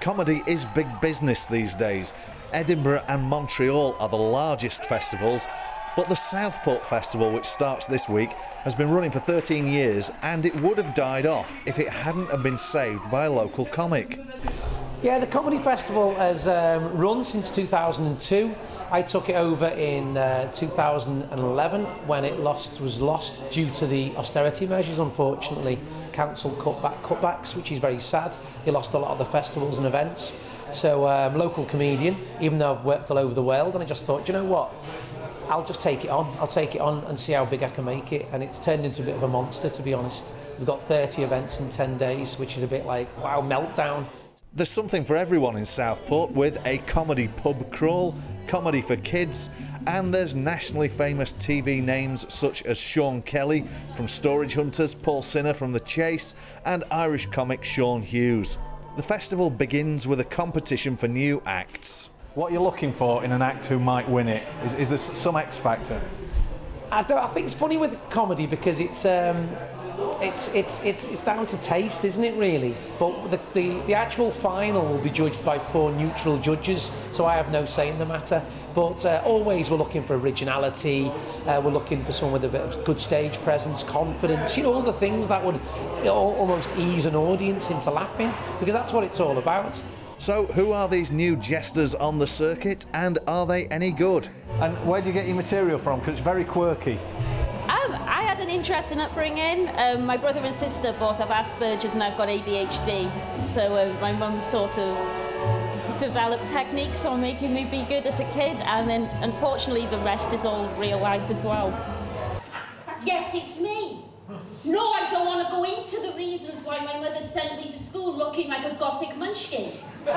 Comedy is big business these days. Edinburgh and Montreal are the largest festivals, but the Southport Festival, which starts this week, has been running for 13 years, and it would have died off if it hadn't have been saved by a local comic. Yeah, the Comedy Festival has run since 2002. I took it over in 2011 when it was lost due to the austerity measures, unfortunately. Council cutbacks, which is very sad. They lost a lot of the festivals and events. So local comedian, even though I've worked all over the world, and I just thought, you know what? I'll just take it on. I'll take it on and see how big I can make it. And it's turned into a bit of a monster, to be honest. We've got 30 events in 10 days, which is a bit like, wow, meltdown. There's something for everyone in Southport, with a comedy pub crawl, comedy for kids, and there's nationally famous TV names such as Sean Kelly from Storage Hunters, Paul Sinner from The Chase, and Irish comic Sean Hughes. The festival begins with a competition for new acts. What you're looking for in an act who might win it? Is there some X factor? I think it's funny with comedy because it's down to taste, isn't it, really? But the actual final will be judged by 4 neutral judges, so I have no say in the matter. But always we're looking for originality, we're looking for someone with a bit of good stage presence, confidence, you know, all the things that would almost ease an audience into laughing, because that's what it's all about. So who are these new jesters on the circuit, and are they any good? And where do you get your material from? Because it's very quirky. I had an interesting upbringing. My brother and sister both have Asperger's and I've got ADHD. So my mum sort of developed techniques on making me be good as a kid, and then unfortunately the rest is all real life as well. Yes, it's me. No, I don't want to go into the reasons why my mother sent me to school looking like a gothic munchkin. Do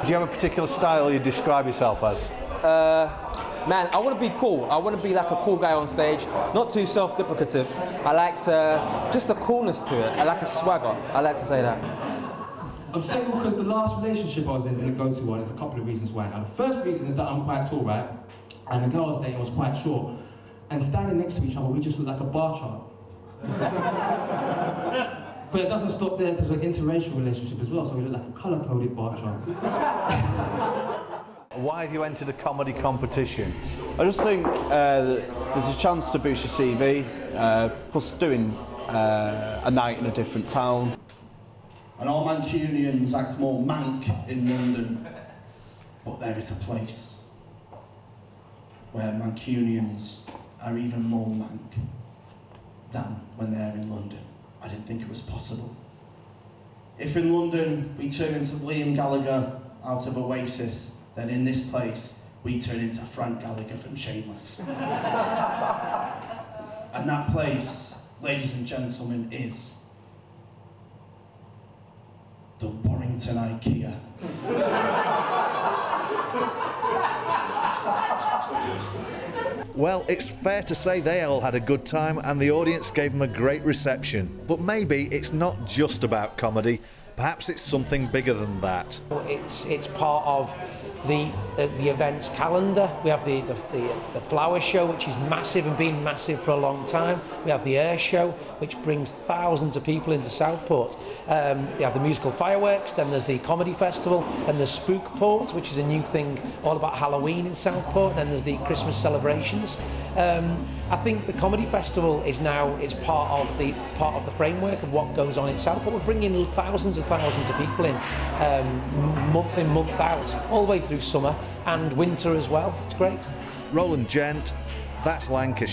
you have a particular style you describe yourself as? Man, I want to be cool. I want to be like a cool guy on stage, not too self-deprecative. I like just a coolness to it. I like a swagger. I like to say that. I'm saying because the last relationship I was in the go-to one, there's a couple of reasons why. Now, the first reason is that I'm quite tall, right? And the girl I was dating was quite short. And standing next to each other, we just look like a bar chart. But it doesn't stop there, because we're an interracial relationship as well, so we look like a colour-coded bar chart. Why have you entered a comedy competition? I just think that there's a chance to boost your CV, plus doing a night in a different town. And all Mancunians act more mank in London, but there is a place where Mancunians are even more mank than when they're in London. I didn't think it was possible. If in London we turn into Liam Gallagher out of Oasis, then in this place we turn into Frank Gallagher from Shameless. And that place, ladies and gentlemen, is the Warrington IKEA. Well, it's fair to say they all had a good time and the audience gave them a great reception. But maybe it's not just about comedy, perhaps it's something bigger than that. It's part of the events calendar. We have the flower show, which is massive and been massive for a long time. We have the air show, which brings thousands of people into Southport. We have the musical fireworks, then there's the comedy festival, then there's Spookport, which is a new thing all about Halloween in Southport, then there's the Christmas celebrations. I think the comedy festival is part of the framework of what goes on in Southport. We're bringing thousands and thousands of people in month out, all the way through summer and winter as well. It's great. Roland Gent, that's Lancashire.